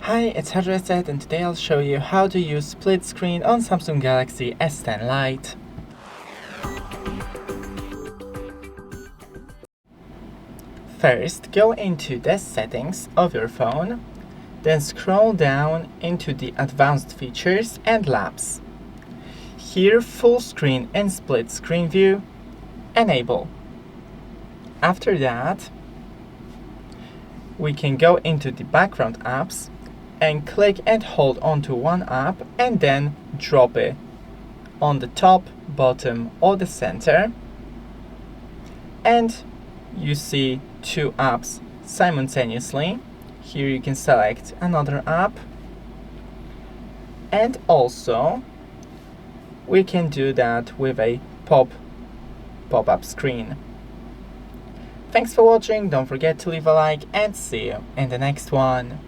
Hi, it's HardReset, and today I'll show you how to use split screen on Samsung Galaxy S10 Lite. First, go into the settings of your phone, then scroll down into the advanced features and labs. Here, full screen and split screen view, enable. After that, we can go into the background apps and click and hold onto one app and then drop it on the top, bottom or the center, and you see two apps simultaneously. Here you can select another app, and also we can do that with a pop-up screen. Thanks for watching, don't forget to leave a like and see you in the next one.